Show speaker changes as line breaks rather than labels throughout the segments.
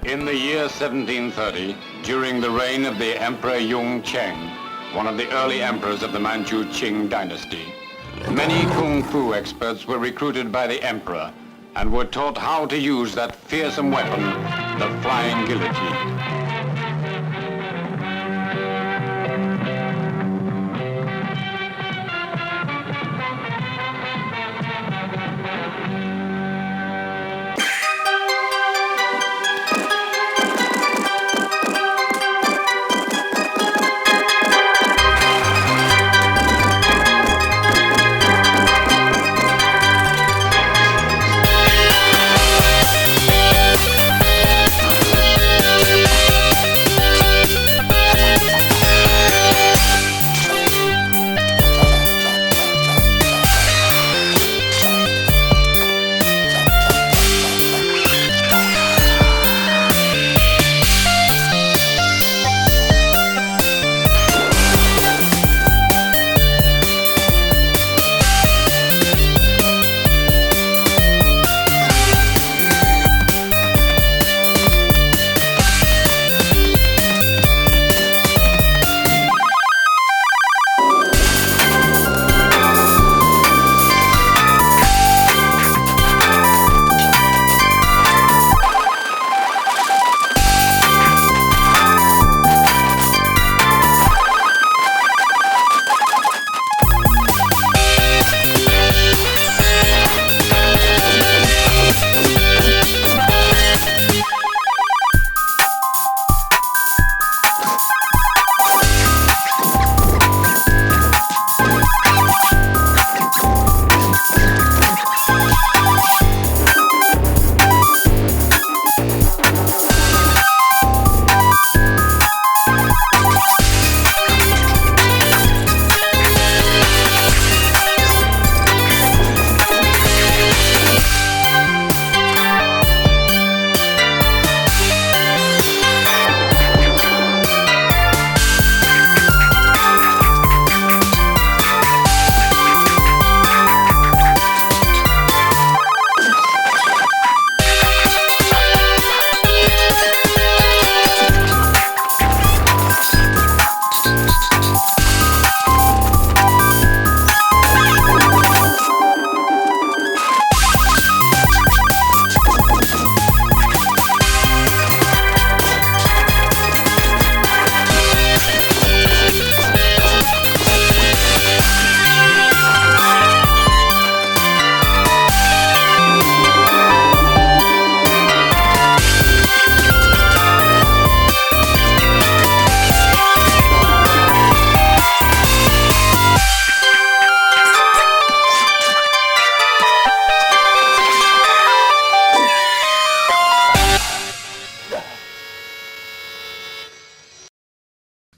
In the year 1730, during the reign of the Emperor Yung Cheng, one of the early emperors of the Manchu Qing dynasty, many kung fu experts were recruited by the emperor and were taught how to use that fearsome weapon, the flying guillotine.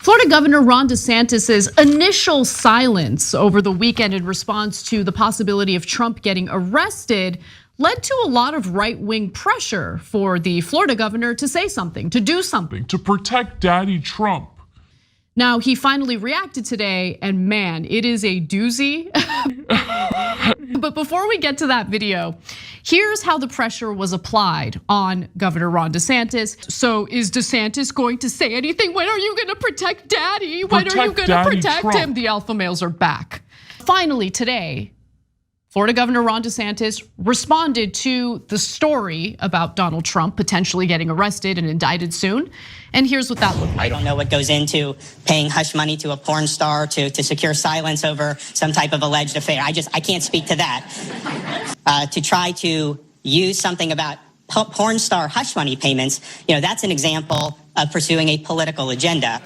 Florida Governor Ron DeSantis' initial silence over the weekend in response to the possibility of Trump getting arrested led to a lot of right-wing pressure for the Florida governor to say something, to do something.
To protect Daddy Trump.
Now, he finally reacted today, and man, it is a doozy. But before we get to that video, here's how the pressure was applied on Governor Ron DeSantis. So is DeSantis going to say anything? When are you gonna protect Daddy? When are you gonna protect him? The alpha males are back. Finally today, Florida Governor Ron DeSantis responded to the story about Donald Trump potentially getting arrested and indicted soon. And here's what that looked like.
I don't know what goes into paying hush money to a porn star to secure silence over some type of alleged affair. I can't speak to that. To try to use something about porn star hush money payments, that's an example of pursuing a political agenda.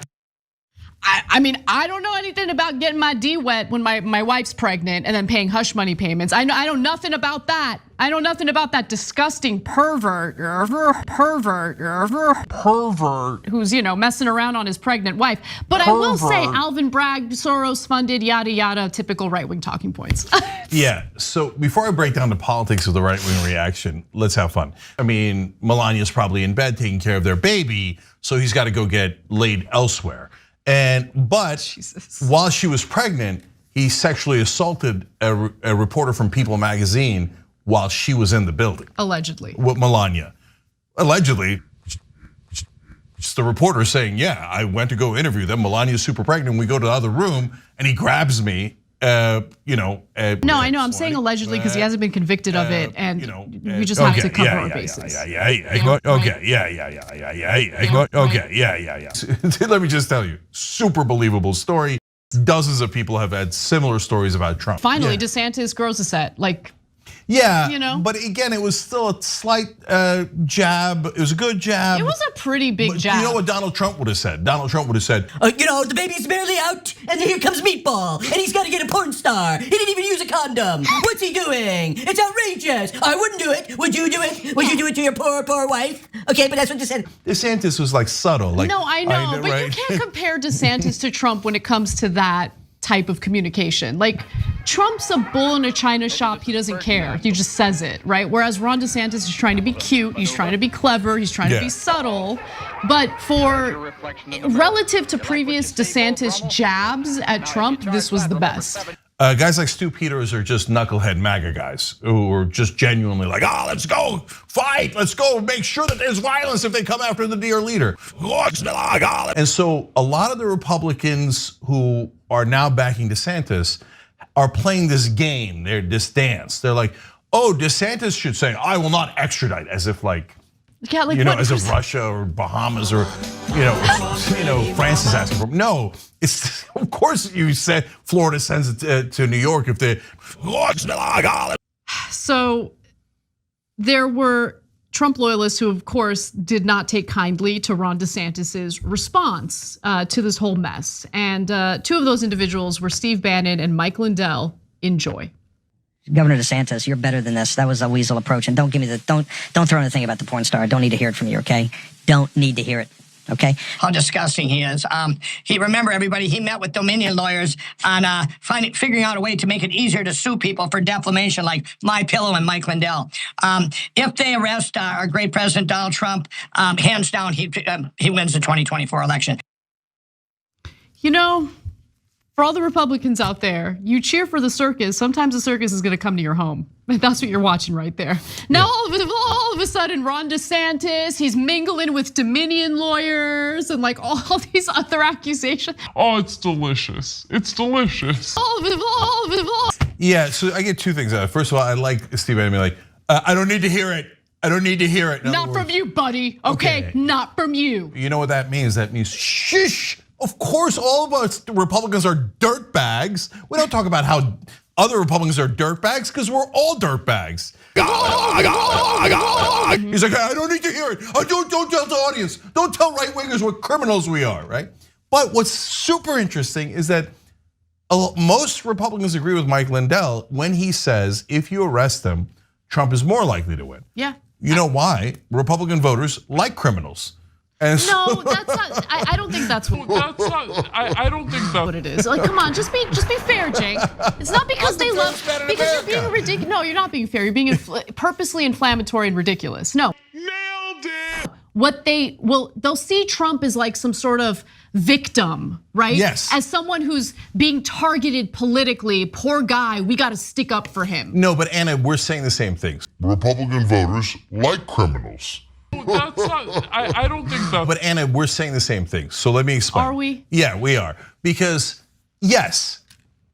I mean, I don't know anything about getting my D wet when my wife's pregnant and then paying hush money payments. I know nothing about that. I know nothing about that disgusting pervert who's messing around on his pregnant wife. But I will say Alvin Bragg, Soros funded, yada yada, typical right-wing talking points.
Yeah, so before I break down the politics of the right-wing reaction, let's have fun. I mean, Melania's probably in bed taking care of their baby, so he's got to go get laid elsewhere. But while she was pregnant, he sexually assaulted a reporter from People magazine while she was in the building.
Allegedly.
With Melania. Allegedly, It's the reporter saying, yeah, I went to go interview them. Melania's super pregnant. We go to the other room and he grabs me.
No, I know. I'm saying allegedly because he hasn't been convicted of it, and we just have to cover our bases.
Let me just tell you, super believable story. Dozens of people have had similar stories about Trump.
Finally, DeSantis grows a set. Like,
yeah, but again, it was still a slight jab. It was a good jab.
It was a pretty big jab.
You know what Donald Trump would have said? Donald Trump would have said,
the baby's barely out, and here comes Meatball, and he's got to get a porn star. He didn't even use a condom. What's he doing? It's outrageous. I wouldn't do it. Would you do it? Would you do it to your poor wife? Okay, but that's what
DeSantis was like subtle. Like,
no, I know, but you can't compare DeSantis to Trump when it comes to that type of communication. Like, Trump's a bull in a china shop, he doesn't care, he just says it, right? Whereas Ron DeSantis is trying to be cute, he's trying to be clever, he's trying to be subtle. But for relative to previous DeSantis jabs at Trump, this was the best.
Guys like Stu Peters are just knucklehead MAGA guys who are just genuinely like, let's go fight, let's go make sure that there's violence if they come after the dear leader. And so a lot of the Republicans who are now backing DeSantis are playing this game, this dance. They're like, DeSantis should say, I will not extradite, as if like, as if Russia or Bahamas or France is asking for. No, it's of course you said Florida sends it to New York if they.
So there were Trump loyalists who, of course, did not take kindly to Ron DeSantis's response to this whole mess, and two of those individuals were Steve Bannon and Mike Lindell. Enjoy.
Governor DeSantis, you're better than this. That was a weasel approach, and don't throw anything about the porn star. I don't need to hear it from you, okay? Don't need to hear it. Okay.
How disgusting he is. Remember everybody, he met with Dominion lawyers on figuring out a way to make it easier to sue people for defamation like MyPillow and Mike Lindell. If they arrest our great president Donald Trump, hands down, he wins the 2024 election.
For all the Republicans out there, you cheer for the circus. Sometimes the circus is going to come to your home. That's what you're watching right there. Now all of a sudden, Ron DeSantis, he's mingling with Dominion lawyers and like all these other accusations.
Oh, it's delicious. It's delicious.
Yeah, so I get two things out of it. First of all, I like Steve Bannon being like, I don't need to hear it. I don't need to hear it.
Not from you, buddy. Okay, not from you.
You know what that means? That means shush. Of course, all of us Republicans are dirtbags. We don't talk about how other Republicans are dirtbags because we're all dirtbags. He's like, I don't need to hear it. Don't tell the audience. Don't tell right wingers what criminals we are, right? But what's super interesting is that most Republicans agree with Mike Lindell when he says if you arrest them, Trump is more likely to win.
Yeah.
You know why? Republican voters like criminals.
No, that's not. I don't think that's what.
I don't think that's
what it is. Like, come on, just be fair, Jake. It's not because they love. Because you're being ridiculous. No, you're not being fair. You're being purposely inflammatory and ridiculous. No.
nailed it.
They'll see Trump as like some sort of victim, right?
Yes.
As someone who's being targeted politically. Poor guy, we got to stick up for him.
No, but Anna, we're saying the same things.
Republican voters like criminals. That's not, I don't think that.
But Anna, we're saying the same things. So let me explain.
Are we?
Yeah, we are. Because yes,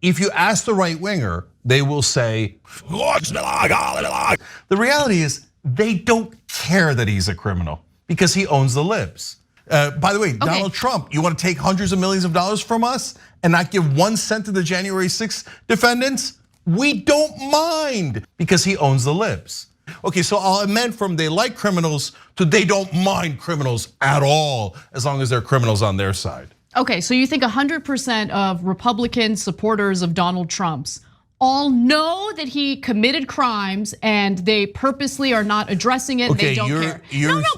if you ask the right winger, they will say, the reality is they don't care that he's a criminal because he owns the libs. By the way, Donald Trump, you want to take hundreds of millions of dollars from us and not give 1 cent to the January 6th defendants? We don't mind because he owns the libs. Okay, so I'll amend from they like criminals to they don't mind criminals at all as long as they're criminals on their side.
Okay, so you think 100% of Republican supporters of Donald Trump's all know that he committed crimes and they purposely are not addressing it and they don't care.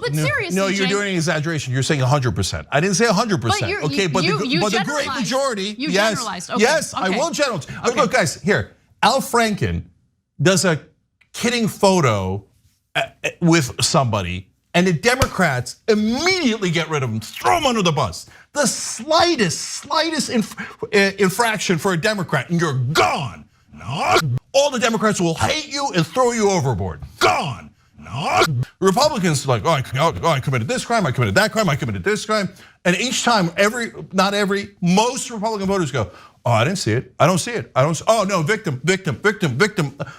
But seriously,
no, you're doing an exaggeration. You're saying 100%. I didn't say 100%. Okay, but the great majority,
you
yes,
generalized. Okay,
yes, I will generalize. Look, guys, here, Al Franken does a kidding photo with somebody, and the Democrats immediately get rid of him, throw him under the bus. The slightest infraction for a Democrat, and you're gone. All the Democrats will hate you and throw you overboard. Gone. Republicans are like, I committed this crime, I committed that crime, I committed this crime. And each time, most Republican voters go, oh, I didn't see it, I don't see it, oh no, victim.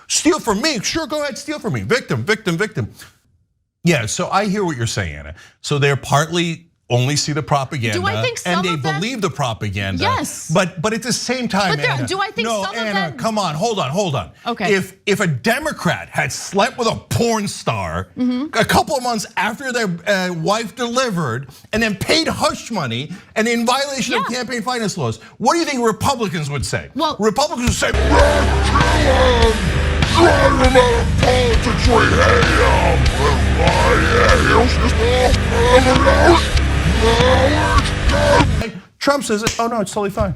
Steal from me, sure, go ahead, steal from me. Victim. Yeah, so I hear what you're saying, Anna. So they're partly only see the propaganda,
do I think some
and they
of them,
believe the propaganda.
Yes,
but at the same time, Anna,
do I think
no,
some
Anna,
of them?
Come on, hold on.
Okay.
If a Democrat had slept with a porn star a couple of months after their wife delivered, and then paid hush money, and in violation of campaign finance laws, what do you think Republicans would say?
Well,
Republicans would say,
Drive him out of politics, we hate him.
Trump says, oh no, it's totally fine.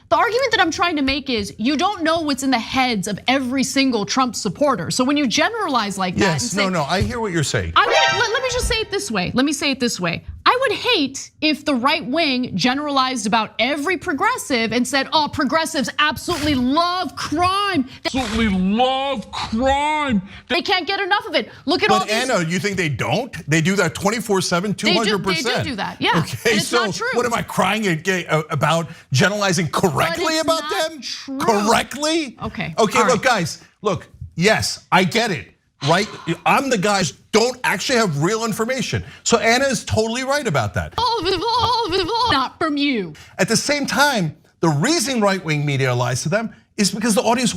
The argument that I'm trying to make is you don't know what's in the heads of every single Trump supporter. So when you generalize like that,
yes, no, I hear what you're saying.
Let me just say it this way. Let me say it this way. I would hate if the right wing generalized about every progressive and said, oh, progressives absolutely love crime.
Absolutely love crime.
They can't get enough of it. Look at all
But
these.
Anna, you think they don't? They do that 24/7, 200%.
They do that, yeah.
Okay,
and it's
so
not true.
what am I crying about generalizing correctly about
not
them?
True.
Correctly?
Okay.
Okay,
all
look,
right.
guys, look, yes, I get it. Right? I'm the guys don't actually have real information. So Anna is totally right about that.
Not from you.
At the same time, the reason right-wing media lies to them is because the audience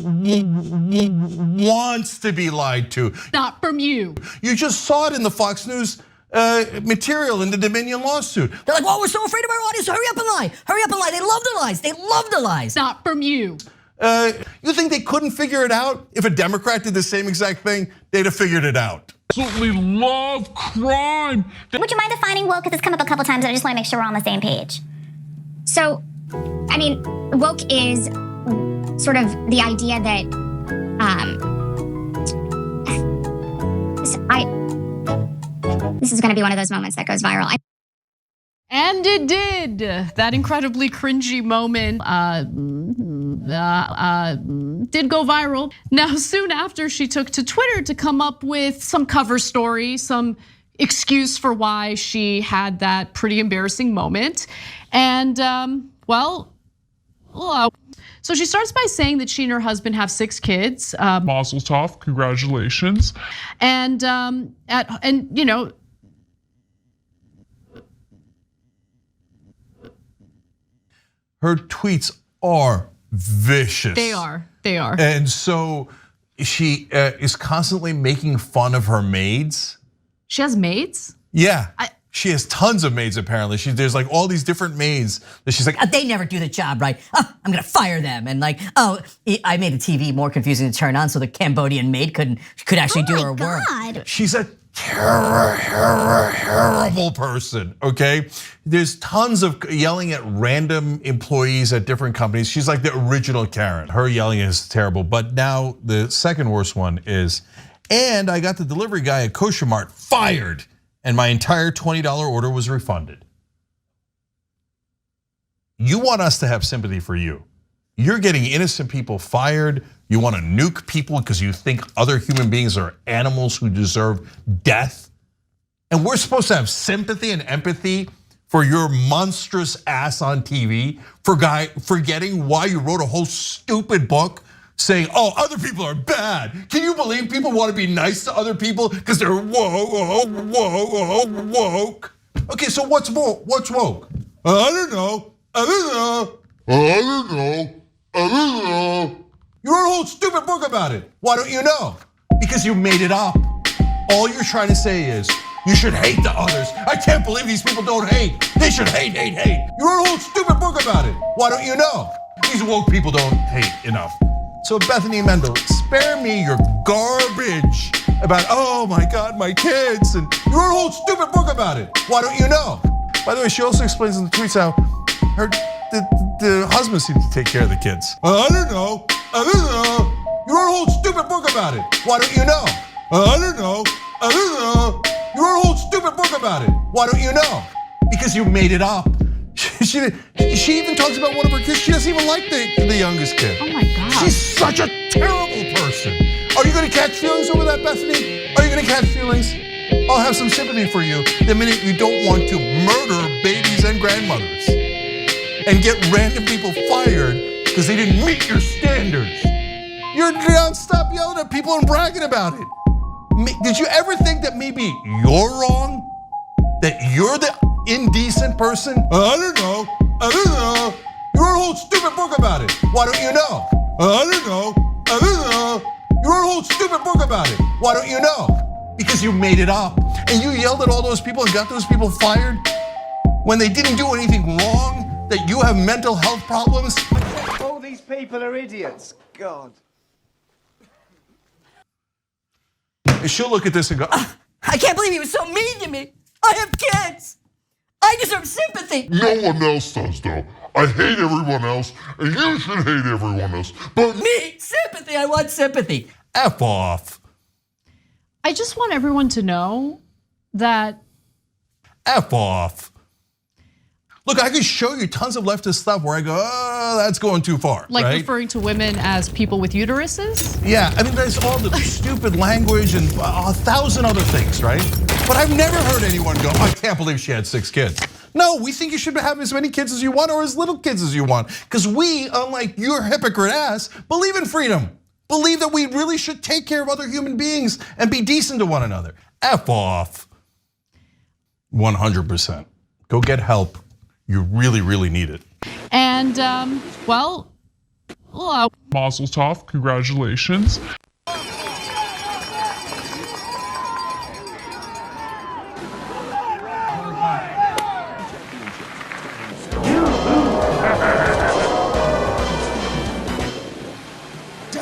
wants to be lied to.
Not from you.
You just saw it in the Fox News material in the Dominion lawsuit.
They're like, well, we're so afraid of our audience. Hurry up and lie. Hurry up and lie. They love the lies. They love the lies.
Not from you.
You think they couldn't figure it out? If a Democrat did the same exact thing, they'd have figured it out.
Absolutely love crime.
Would you mind defining woke? Because it's come up a couple times, and I just want to make sure we're on the same page. So, I mean, woke is sort of the idea that this is going to be one of those moments that goes viral.
And it did. That incredibly cringy moment did go viral. Now, soon after, she took to Twitter to come up with some cover story, some excuse for why she had that pretty embarrassing moment. And so she starts by saying that she and her husband have 6 kids.
Mazel tov, congratulations.
And you know,
her tweets are vicious.
They are.
And so she is constantly making fun of her maids.
She has maids?
Yeah. She has tons of maids apparently. There's like all these different maids that she's like,
they never do the job right. Oh, I'm gonna fire them. And like, oh, I made the TV more confusing to turn on so the Cambodian maid could actually do her work.
she's a terrible person, okay? There's tons of yelling at random employees at different companies. She's like the original Karen. Her yelling is terrible, but now the second worst one is, and I got the delivery guy at Kosher Mart fired, and my entire $20 order was refunded. You want us to have sympathy for you. You're getting innocent people fired. You want to nuke people because you think other human beings are animals who deserve death. And we're supposed to have sympathy and empathy for your monstrous ass on TV, forgetting why you wrote a whole stupid book saying, oh, other people are bad. Can you believe people want to be nice to other people because they're woke? Okay, so what's woke? I don't know. You wrote a whole stupid book about it. Why don't you know? Because you made it up. All you're trying to say is, you should hate the others. I can't believe these people don't hate. They should hate. You wrote a whole stupid book about it. Why don't you know? These woke people don't hate enough. So Bethany Mendel, spare me your garbage about, oh my God, my kids. And you wrote a whole stupid book about it. Why don't you know? By the way, she also explains in the tweets how the husband seems to take care of the kids. I don't know. You wrote a whole stupid book about it. Why don't you know? I don't know. You wrote a whole stupid book about it. Why don't you know? Because you made it up. She even talks about one of her kids. She doesn't even like the youngest kid.
Oh my God.
She's such a terrible person. Are you gonna catch feelings over that, Bethany? Are you gonna catch feelings? I'll have some sympathy for you the minute you don't want to murder babies and grandmothers and get random people fired because they didn't meet your standards. You're down, stop yelling at people and bragging about it. Did you ever think that maybe you're wrong? That you're the indecent person? I don't know. You wrote a whole stupid book about it. Why don't you know? I don't know. You wrote a whole stupid book about it. Why don't you know? Because you made it up. And you yelled at all those people and got those people fired when they didn't do anything wrong, that you have mental health problems.
All these people are idiots. God.
And she'll look at this and go,
I can't believe he was so mean to me. I have kids. I deserve sympathy.
No one else does, though. I hate everyone else, and you should hate everyone else. But
Me, sympathy. I want sympathy.
F off.
I just want everyone to know that
F off. Look, I could show you tons of leftist stuff where I go, oh, that's going too far,
like
right?
referring to women as people with uteruses.
Yeah, I mean, there's all the stupid language and 1,000 other things, right? But I've never heard anyone go, I can't believe she had 6 kids. No, we think you should have as many kids as you want or as little kids as you want. Because we, unlike your hypocrite ass, believe in freedom. Believe that we really should take care of other human beings and be decent to one another. F off. 100%. Go get help. You really, really need it.
And well,
Mazel tov, congratulations.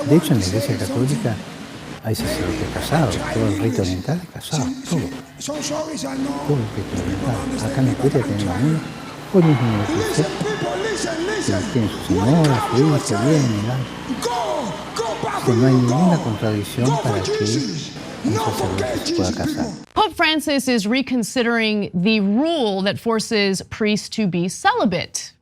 De hecho, en la Iglesia Católica hay sacerdotes casados, todo el rito oriental es casado, todo. Todo el rito oriental. Acá en la Curia tenemos uno, por el mismo que tiene su señora, su hija, bien, ¿verdad? Que no hay ninguna contradicción para que un sacerdote se pueda casar.
Pope Francis is reconsidering the rule that forces priests to be celibate.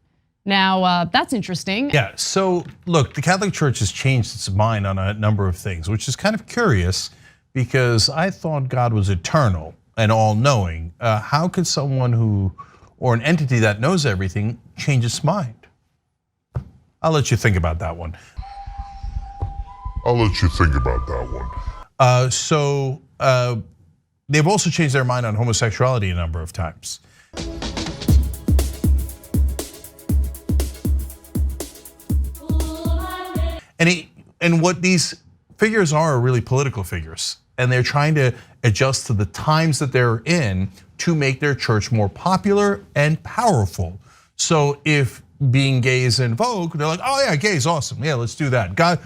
Now, that's interesting.
Yeah, so look, the Catholic Church has changed its mind on a number of things, which is kind of curious because I thought God was eternal and all-knowing. How could someone who, or an entity that knows everything, change its mind? I'll let you think about that one. They've also changed their mind on homosexuality a number of times. And what these figures are really political figures, and they're trying to adjust to the times that they're in to make their church more popular and powerful. So if being gay is in vogue, they're like, oh yeah, gay is awesome. Yeah, let's do that. God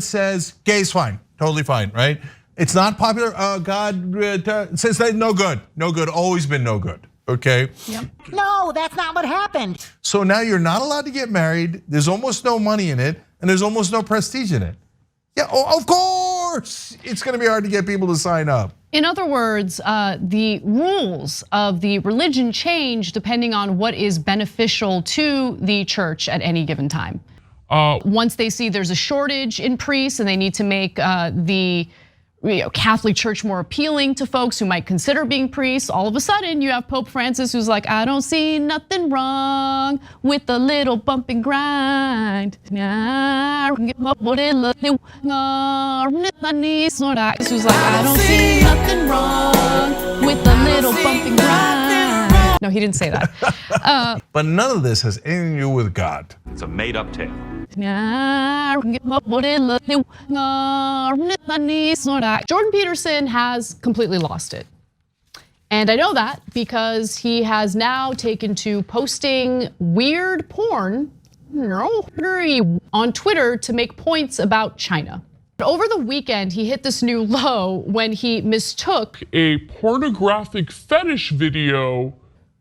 says gay is fine, totally fine, right? It's not popular. God says that no good, always been no good. Okay.
Yep.
No, that's not what happened.
So now you're not allowed to get married. There's almost no money in it, and there's almost no prestige in it. Yeah, of course, it's going to be hard to get people to sign up.
In other words, the rules of the religion change depending on what is beneficial to the church at any given time. Once they see there's a shortage in priests and they need to make the Catholic Church more appealing to folks who might consider being priests, all of a sudden you have Pope Francis who's like, I don't see nothing wrong with a little bump and grind. Who's like, I don't see nothing wrong with a little bump and grind. No, he didn't say that.
But none of this has anything to do with God.
It's a made-up tale.
Jordan Peterson has completely lost it. And I know that because he has now taken to posting weird porn on Twitter to make points about China. Over the weekend, he hit this new low when he mistook
a pornographic fetish video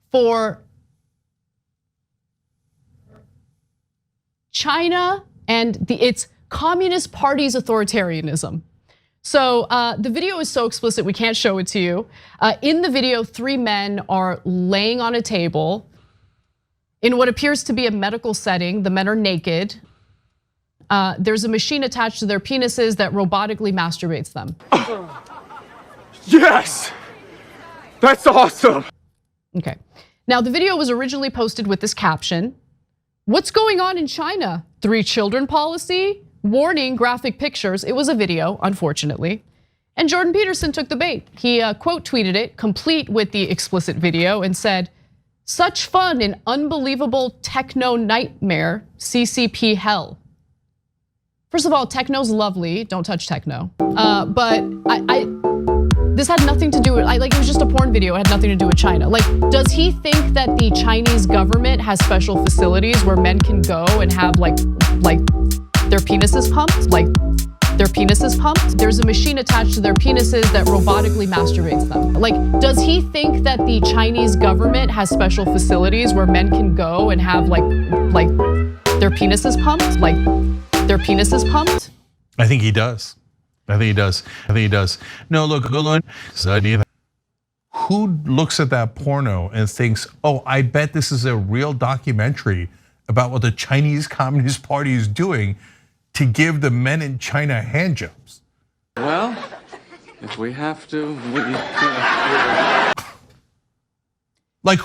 for China and its Communist Party's authoritarianism. So the video is so explicit we can't show it to you. In the video, 3 men are laying on a table in what appears to be a medical setting. The men are naked. There's a machine attached to their penises that robotically masturbates them.
Yes! That's awesome!
Okay. Now, the video was originally posted with this caption: "What's going on in China? 3 children policy? Warning, graphic pictures." It was a video, unfortunately. And Jordan Peterson took the bait. He quote tweeted it, complete with the explicit video, and said, "Such fun in unbelievable techno nightmare, CCP hell." First of all, techno's lovely, don't touch techno. But this had nothing to do with, it was just a porn video, it had nothing to do with China. Like, does he think that the Chinese government has special facilities where men can go and have like their penises pumped? Their penises pumped? There's a machine attached to their penises that robotically masturbates them. Like, does he think that the Chinese government has special facilities where men can go and have like their penises pumped? Their penises pumped?
I think he does. I think he does. No, look, who looks at that porno and thinks, oh, I bet this is a real documentary about what the Chinese Communist Party is doing to give the men in China handjobs?
Well, if we have to,
Like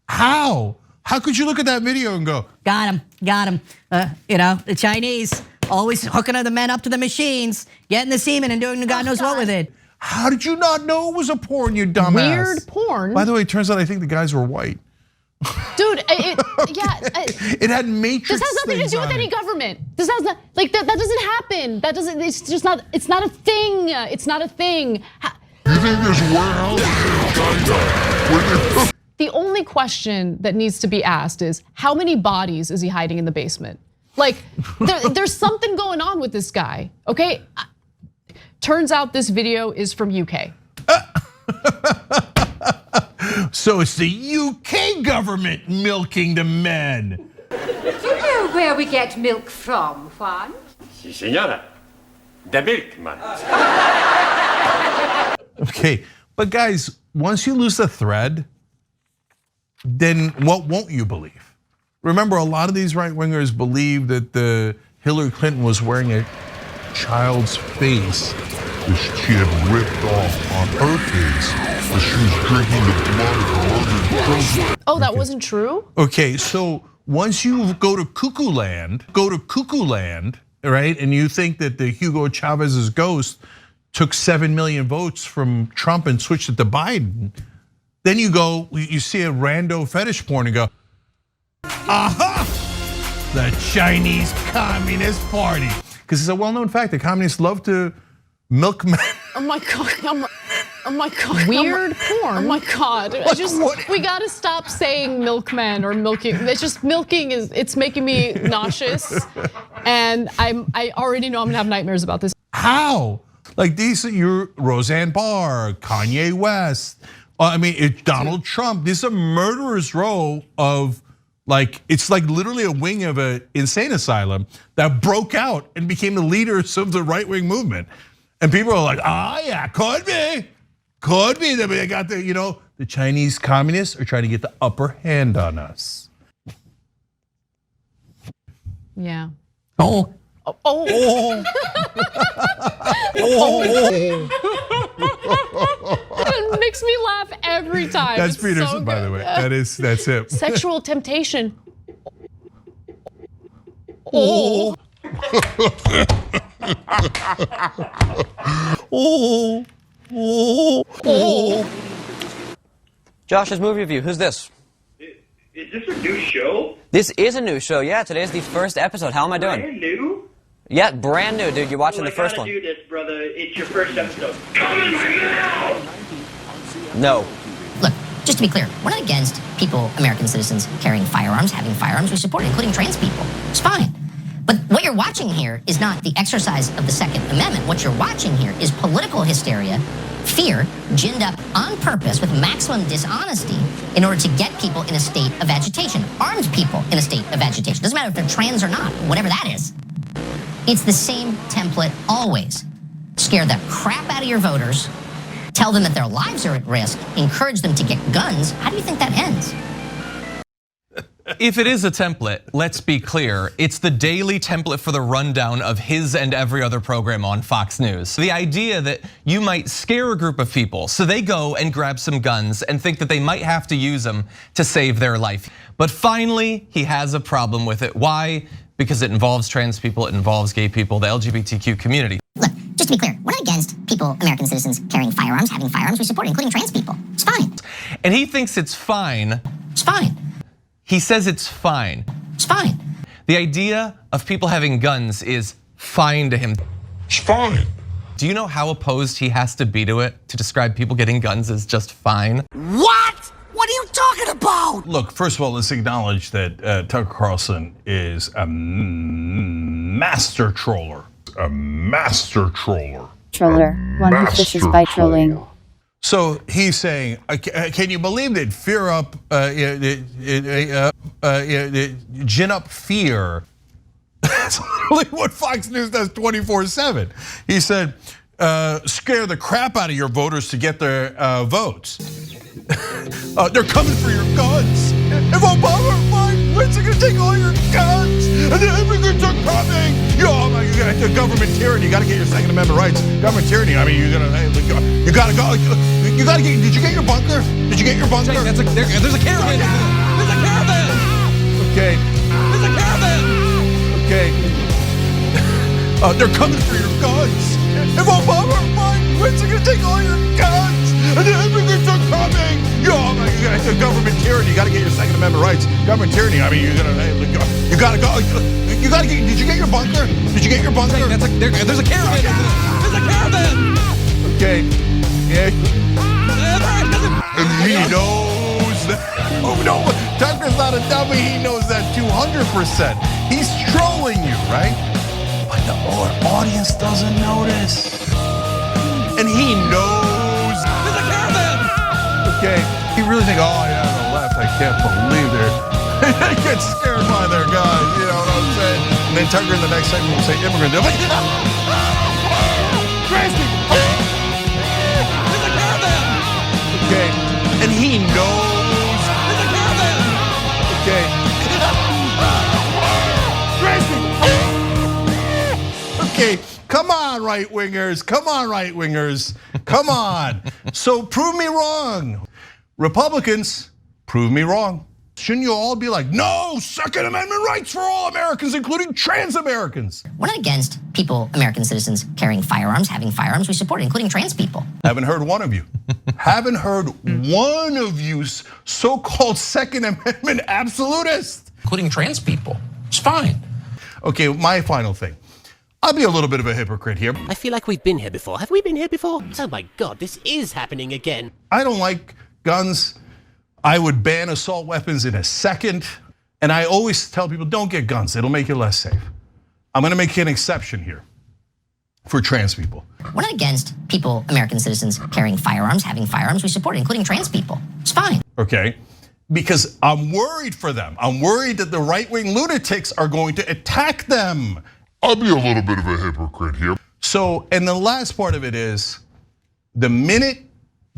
how? How could you look at that video and go,
got him. The Chinese always hooking the men up to the machines, getting the semen and doing God knows what with it.
How did you not know it was a porn, you dumbass?
Weird porn.
By the way, it turns out I think the guys were white.
Dude,
it had matrix.
This has nothing to do with any government. This has not, that doesn't happen. That doesn't, it's just not, it's not a thing. It's not a thing.
You think there's warehouses in China?
The only question that needs to be asked is, how many bodies is he hiding in the basement? Like, there's something going on with this guy, okay? Turns out this video is from UK.
So it's the UK government milking the men.
Do you know where we get milk from, Juan?
Si, señora. The milkman.
Okay, but guys, once you lose the thread, then what won't you believe? Remember, a lot of these right-wingers believe that the Hillary Clinton was wearing a child's face
that she had ripped off on her face as she was drinking the blood of murdered children.
Oh, that wasn't true?
Okay, so once you go to cuckoo land, right? And you think that the Hugo Chavez's ghost took 7 million votes from Trump and switched it to Biden, then you see a rando fetish porn and go, aha, the Chinese Communist Party. Because it's a well-known fact that communists love to milk men.
Oh my God, oh my God. Weird porn. Oh my God, we gotta stop saying milkmen or milking. It's just milking it's making me nauseous. And I already know I'm gonna have nightmares about this.
How? Like you're Roseanne Barr, Kanye West, it's Donald Trump. This is a murderer's row of it's like literally a wing of an insane asylum that broke out and became the leaders of the right-wing movement. And people are like, yeah, could be. They got the Chinese communists are trying to get the upper hand on us.
Yeah.
Oh.
It makes me laugh every time.
That's
it's
Peterson,
so
by the way. That's it.
Sexual temptation.
Oh.
Josh's movie review. Who's this?
Is this a new show?
This is a new show. Yeah, today's the first episode. How am I doing?
Brand new?
Yeah, brand new, dude. You're watching the first one.
I gotta do this, brother. It's your first episode. Coming right now!
No.
Look, just to be clear, we're not against people, American citizens, carrying firearms, having firearms. We support it, including trans people. It's fine. But what you're watching here is not the exercise of the Second Amendment. What you're watching here is political hysteria, fear, ginned up on purpose with maximum dishonesty in order to get people in a state of agitation, armed people in a state of agitation. Doesn't matter if they're trans or not, whatever that is. It's the same template always. Scare the crap out of your voters, tell them that their lives are at risk, encourage them to get guns. How do you think that ends?
if it is a template, let's be clear, it's the daily template for the rundown of his and every other program on Fox News. The idea that you might scare a group of people so they go and grab some guns and think that they might have to use them to save their life. But finally, he has a problem with it. Why? Because it involves trans people, it involves gay people, the LGBTQ community.
Look, just to be clear, we're not against people, American citizens, carrying firearms, having firearms. We support it, including trans people. It's fine.
And he thinks it's fine.
It's fine.
He says it's fine.
It's fine.
The idea of people having guns is fine to him.
It's fine.
Do you know how opposed he has to be to it to describe people getting guns as just fine?
What? What are you talking about?
Look, first of all, let's acknowledge that Tucker Carlson is a master troller. A master troller.
Troller, one who fishes by trolling.
So he's saying, can you believe that fear up, gin up fear? That's literally what Fox News does 24/7. He said, scare the crap out of your voters to get their votes. They're coming for your guns. If Obama finds, when's he gonna take all your guns? And the immigrants are coming. Oh my God, the government tyranny. You gotta get your Second Amendment rights. Government tyranny. I mean, you gotta go. You gotta get. Did you get your bunker? Did you get your bunker?
There's a caravan. There's a caravan.
Okay.
There's a caravan.
Okay. They're coming for your guns. If Obama finds, when's he gonna take all your guns? And the immigrants are coming. Oh my God, the government tyranny. You gotta get your Second Amendment rights. Government tyranny. I mean, you gotta go. You gotta get. Did you get your bunker? Did you get your bunker?
There's a caravan. There's a caravan.
Okay. Yeah. And he knows that. Oh no, Tucker's not a dummy. He knows that 200%. He's trolling you, right? But the audience doesn't notice. And he knows.
There's a caravan.
Okay, he really think, oh yeah, the left, I can't believe they get scared by their guys, you know what I'm saying? And then Tucker in the next segment will say immigrant. They're like, crazy.
There's a caravan.
Okay, and he knows.
There's a caravan.
Okay. Okay, come on, right wingers. Come on, right wingers. Come on. So prove me wrong. Republicans, prove me wrong. Shouldn't you all be like, no, Second Amendment rights for all Americans, including trans Americans?
We're not against people, American citizens, carrying firearms, having firearms. We support it, including trans people.
Haven't heard one of you. Haven't heard one of you so-called Second Amendment absolutists.
Including trans people. It's fine.
Okay, my final thing. I'll be a little bit of a hypocrite here.
I feel like we've been here before. Have we been here before? Oh my God, this is happening again.
I don't like guns. I would ban assault weapons in a second. And I always tell people, don't get guns. It'll make you less safe. I'm gonna make an exception here for trans people.
We're not against people, American citizens, carrying firearms, having firearms. We support it, including trans people. It's fine.
Okay, because I'm worried for them. I'm worried that the right-wing lunatics are going to attack them.
I'll be a little bit of a hypocrite here.
So, and the last part of it is, the minute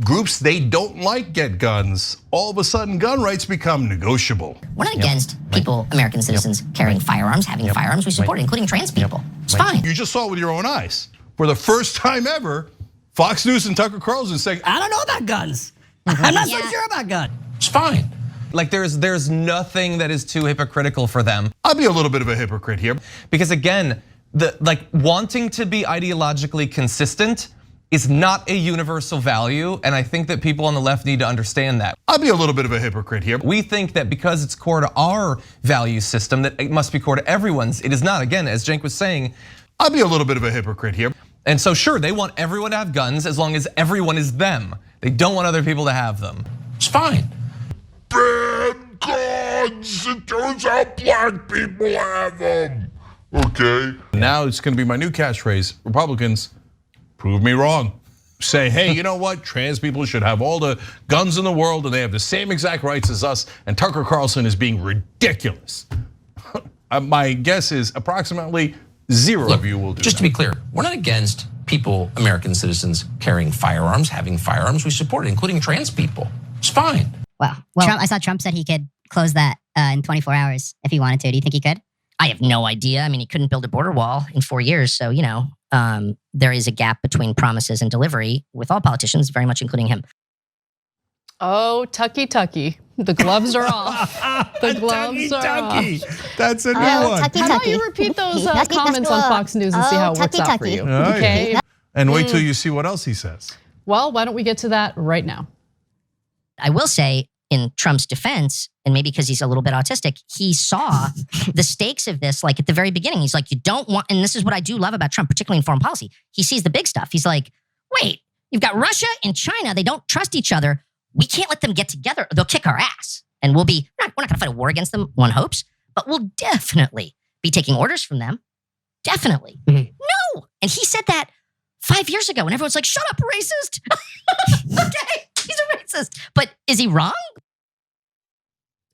groups they don't like get guns, all of a sudden gun rights become negotiable.
We're not against people, American citizens, carrying firearms, having firearms. We support it, including trans people. It's fine.
You just saw it with your own eyes. For the first time ever, Fox News and Tucker Carlson saying,
I don't know about guns. I'm not so sure about guns.
It's fine.
Like there's nothing that is too hypocritical for them.
I'll be a little bit of a hypocrite here.
Because again, wanting to be ideologically consistent is not a universal value, and I think that people on the left need to understand that.
I'll be a little bit of a hypocrite here.
We think that because it's core to our value system, that it must be core to everyone's. It is not. Again, as Cenk was saying,
I'll be a little bit of a hypocrite here.
And so sure, they want everyone to have guns as long as everyone is them. They don't want other people to have them.
It's fine.
Ban guns. It turns out black people have them. Okay.
Now it's gonna be my new catchphrase. Republicans, prove me wrong. Say, hey, you know what? Trans people should have all the guns in the world and they have the same exact rights as us, and Tucker Carlson is being ridiculous. My guess is approximately zero of you will do
Just to be clear, we're not against people, American citizens, carrying firearms, having firearms. We support it, including trans people. It's fine.
Well, I saw Trump said he could close that
in 24 hours if he wanted to. Do you think he could? I have no idea. I mean, he couldn't build a border wall in 4 years. So, there is a gap between promises and delivery with all politicians, very much including him.
Oh, Tucky. The gloves are off. The gloves are off.
That's a new one.
How about you repeat those comments on Fox News and see how it works out for you? Okay.
And wait till you see what else he says.
Well, why don't we get to that right now?
I will say, in Trump's defense, and maybe because he's a little bit autistic, he saw the stakes of this like at the very beginning. He's like, you don't want, and this is what I do love about Trump, particularly in foreign policy. He sees the big stuff. He's like, wait, you've got Russia and China. They don't trust each other. We can't let them get together. They'll kick our ass. And we're not going to fight a war against them, one hopes, but we'll definitely be taking orders from them. Definitely. No. And he said that 5 years ago, and everyone's like, shut up, racist. Okay, he's a racist. But is he wrong?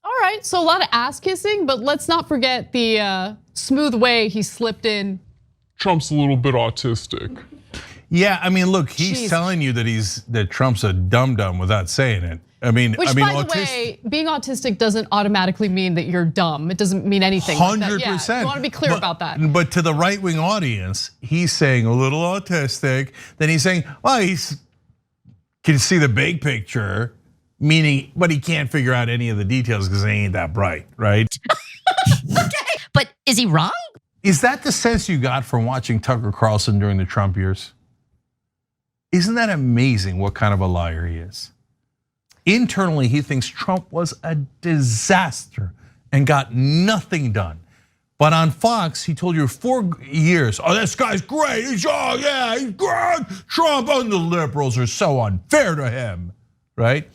All right, so a lot of ass kissing, but let's not forget the smooth way he slipped in.
Trump's a little bit autistic.
Yeah, I mean, look, he's telling you that Trump's a dum-dum without saying it. By the
way, being autistic doesn't automatically mean that you're dumb. It doesn't mean anything.
100%.
Yeah, you want to be clear about that.
But to the right-wing audience, he's saying a little autistic. Then he's saying, well, can see the big picture, meaning, but he can't figure out any of the details because he ain't that bright, right?
Okay, but is he wrong?
Is that the sense you got from watching Tucker Carlson during the Trump years? Isn't that amazing what kind of a liar he is? Internally, he thinks Trump was a disaster and got nothing done. But on Fox, he told you 4 years, oh, this guy's great. He's great. Trump and the liberals are so unfair to him, right?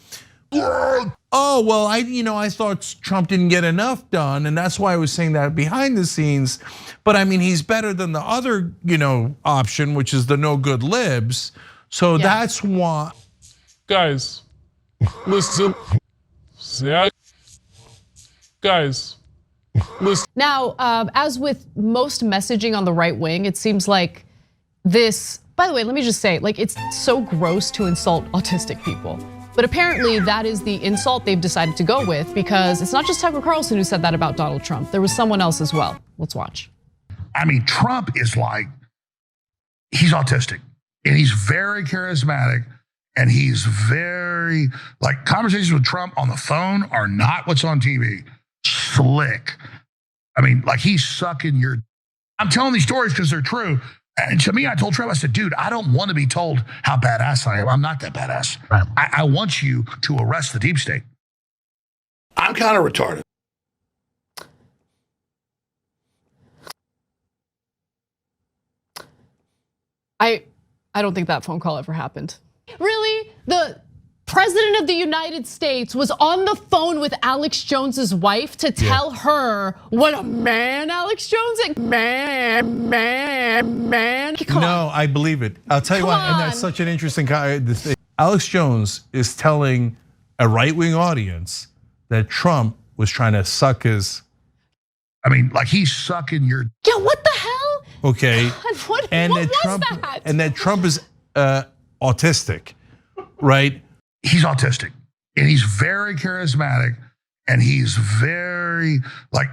Oh, well, I thought Trump didn't get enough done, and that's why I was saying that behind the scenes. But I mean, he's better than the other, option, which is the no good libs. So that's why.
Guys, listen. Guys, listen.
Now, as with most messaging on the right wing, it seems like this, by the way, let me just say, it's so gross to insult autistic people. But apparently that is the insult they've decided to go with, because it's not just Tucker Carlson who said that about Donald Trump. There was someone else as well. Let's watch.
I mean, Trump is he's autistic and he's very charismatic and he's very, conversations with Trump on the phone are not what's on TV. Slick. I mean, he's sucking your, I'm telling these stories because they're true. And to me, I told Trump, I said, dude, I don't want to be told how badass I am. I'm not that badass. Right. I want you to arrest the deep state. I'm kind of retarded.
I don't think that phone call ever happened. Really? The President of the United States was on the phone with Alex Jones's wife to tell her what a man Alex Jones is? Man.
No, I believe it. I'll tell you what, and that's such an interesting guy. Alex Jones is telling a right-wing audience that Trump was trying to suck his.
I mean, he's sucking your.
Yeah, what the hell?
Okay.
God, what was that?
And that Trump is autistic, right?
He's autistic and he's very charismatic and he's very,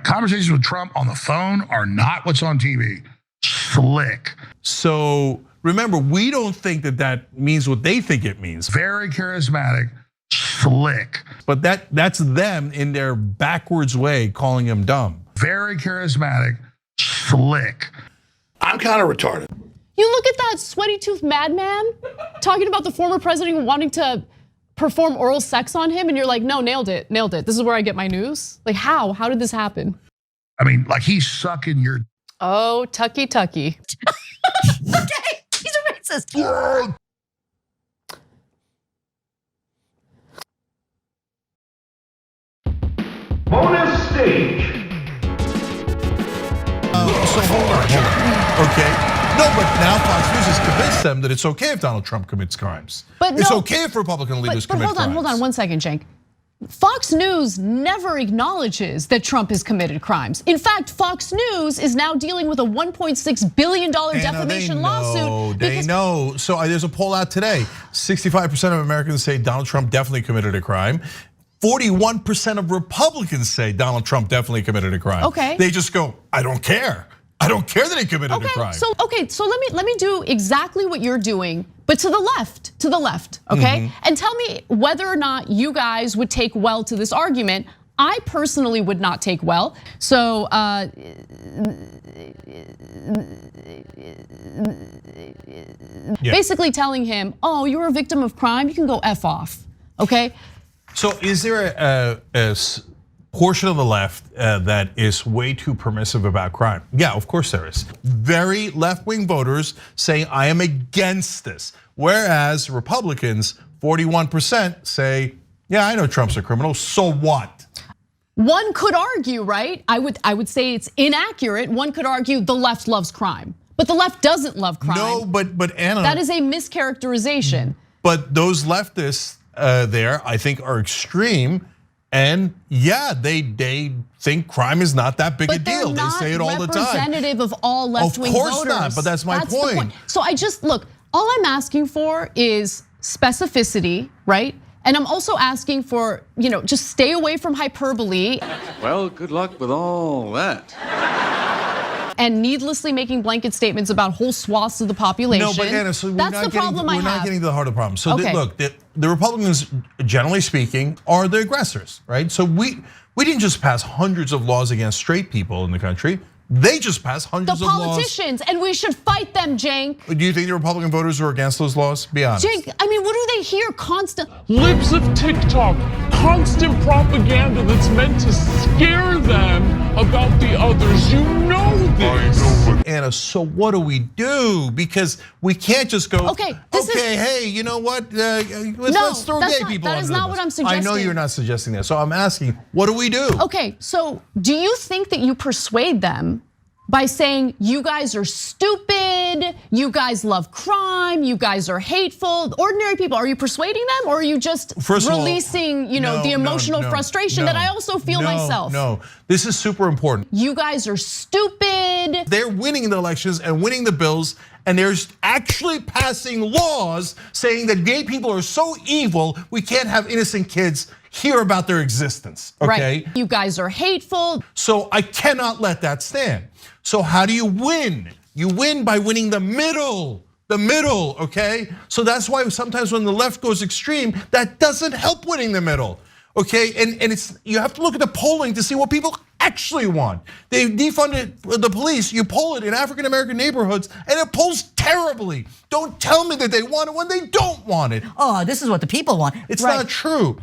conversations with Trump on the phone are not what's on TV. Slick.
So remember, we don't think that means what they think it means.
Very charismatic, slick.
But that's them in their backwards way calling him dumb.
Very charismatic, slick. I'm kind of retarded.
You look at that sweaty tooth madman talking about the former president wanting to perform oral sex on him, and you're like, no, nailed it. This is where I get my news. How? How did this happen?
I mean, he's sucking your.
Oh, Tucky.
Okay, he's a racist.
Bonus stage.
So hold on. Okay. No, but now Fox News has convinced them that it's okay if Donald Trump commits crimes.
But
it's okay if Republican leaders commit crimes.
Hold on 1 second, Cenk. Fox News never acknowledges that Trump has committed crimes. In fact, Fox News is now dealing with a $1.6 billion defamation lawsuit.
They know. So there's a poll out today. 65% of Americans say Donald Trump definitely committed a crime. 41% of Republicans say Donald Trump definitely committed a crime.
Okay.
They just go, I don't care. I don't care that he committed a crime.
So let me do exactly what you're doing, but to the left, okay? And tell me whether or not you guys would take well to this argument. I personally would not take well. So basically telling him, oh, you're a victim of crime, you can go F off, okay?
So is there a portion of the left that is way too permissive about crime? Yeah, of course there is. Very left-wing voters saying, I am against this. Whereas Republicans, 41% say, yeah, I know Trump's a criminal, so what?
One could argue, right? I would say it's inaccurate. One could argue the left loves crime, but the left doesn't love crime.
No, but Anna.
That is a mischaracterization.
But those leftists there, I think, are extreme. And yeah, they think crime is not that big a deal. They say it all the time.
Representative of all left-wing voters.
Of course not, but that's my point.
So I just, look, all I'm asking for is specificity, right? And I'm also asking for, just stay away from hyperbole.
Well, good luck with all that.
And needlessly making blanket statements about whole swaths of the population.
No, but Anna, so
that's the problem I have.
We're not getting to the heart of the problem. So look, the Republicans, generally speaking, are the aggressors, right? So we didn't just pass hundreds of laws against straight people in the country. They just passed hundreds of laws.
The politicians, and we should fight them, Cenk.
Do you think the Republican voters are against those laws? Be honest.
Cenk, I mean, what do they hear constantly?
Libs of TikTok, constant propaganda that's meant to scare them about the others. You know this.
I know, but Anna, so what do we do? Because we can't just go, okay, hey, you know what? Let's throw gay people under the bus.
That is not what I'm suggesting.
I know you're not suggesting that. So I'm asking, what do we do?
Okay, so do you think that you persuade them by saying you guys are stupid, you guys love crime, you guys are hateful? Ordinary people, are you persuading them, or are you just releasing, the emotional frustration that I also feel myself?
No, this is super important.
You guys are stupid.
They're winning the elections and winning the bills, and they're actually passing laws saying that gay people are so evil, we can't have innocent kids hear about their existence, okay?
Right. You guys are hateful.
So I cannot let that stand. So how do you win? You win by winning the middle, okay? So that's why sometimes when the left goes extreme, that doesn't help winning the middle, okay? And you have to look at the polling to see what people actually want. They defunded the police. You poll it in African-American neighborhoods and it polls terribly. Don't tell me that they want it when they don't want it.
Oh, this is what the people want.
It's not true.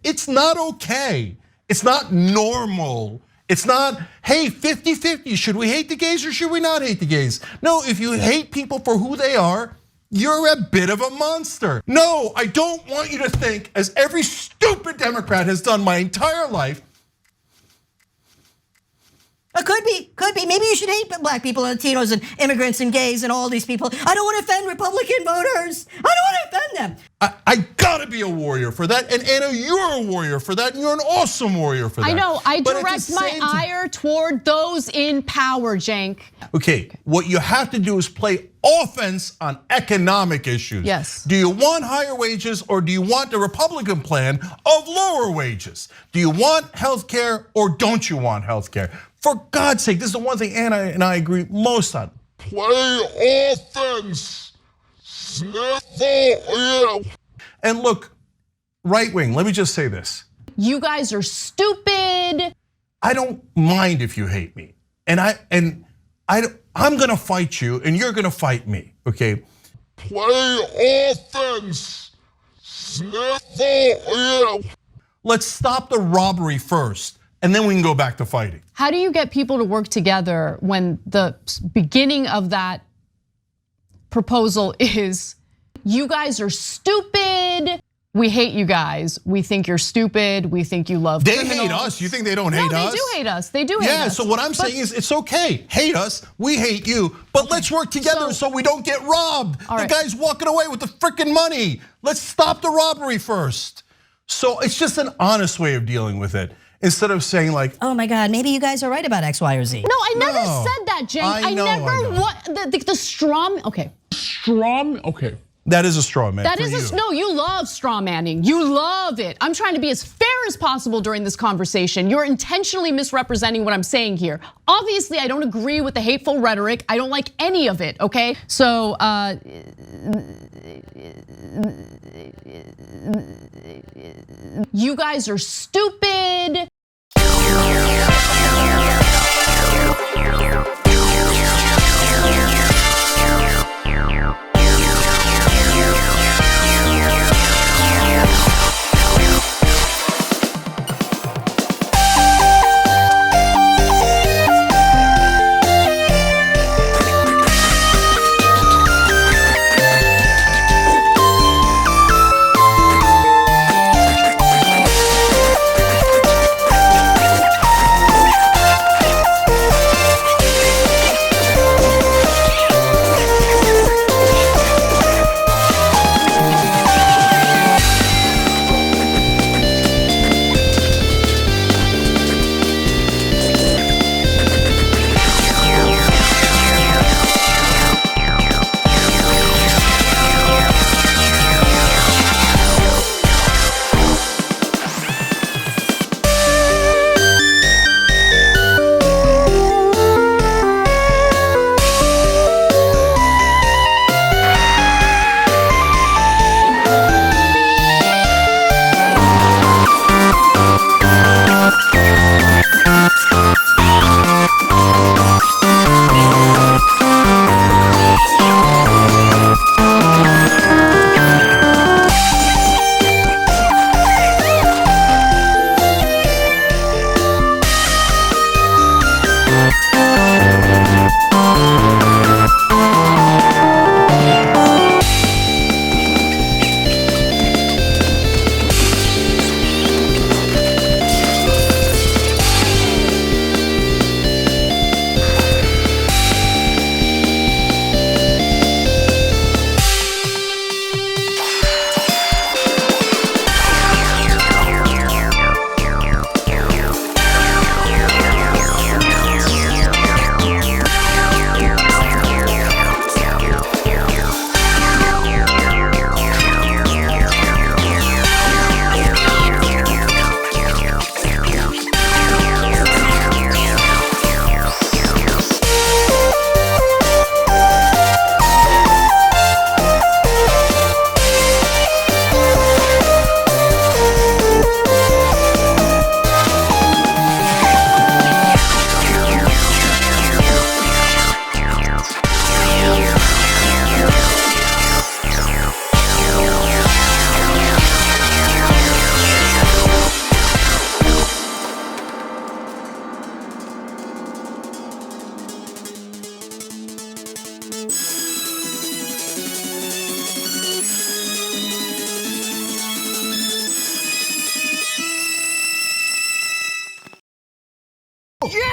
It's not okay. It's not normal. It's not, hey, 50-50, should we hate the gays or should we not hate the gays? No, if you hate people for who they are, you're a bit of a monster. No, I don't want you to think, as every stupid Democrat has done my entire life.
Could be. Maybe you should hate black people and Latinos and immigrants and gays and all these people. I don't want to offend Republican voters. I don't want to offend them.
I gotta be a warrior for that. And Anna, you're a warrior for that. And you're an awesome warrior for that.
I know, I direct my ire toward those in power, Cenk.
Okay, what you have to do is play offense on economic issues.
Yes.
Do you want higher wages or do you want the Republican plan of lower wages? Do you want healthcare or don't you want healthcare? For God's sake, this is the one thing Anna and I agree most on.
Play offense. Sniffle.
And look, right wing, let me just say this.
You guys are stupid.
I don't mind if you hate me. I'm gonna fight you and you're gonna fight me, okay?
Play offense. Sniffle.
Let's stop the robbery first, and then we can go back to fighting.
How do you get people to work together when the beginning of that proposal is, you guys are stupid, we hate you guys, we think you're stupid, we think you love criminals.
They hate us, you think they don't hate us?
No, they do hate us, they do hate us.
Yeah, so what I'm saying is it's okay, hate us, we hate you, but let's work together so we don't get robbed. The guy's walking away with the freaking money. Let's stop the robbery first. So it's just an honest way of dealing with it. Instead of saying like,
oh my God, maybe you guys are right about X, Y, or Z.
No, I never said that, Cenk. I never want the strum. Okay.
Strum. Okay.
That is a straw man.
That is no, you love straw manning. You love it. I'm trying to be as fair as possible during this conversation. You're intentionally misrepresenting what I'm saying here. Obviously, I don't agree with the hateful rhetoric. I don't like any of it, okay? So, you guys are stupid.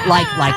Like. Like.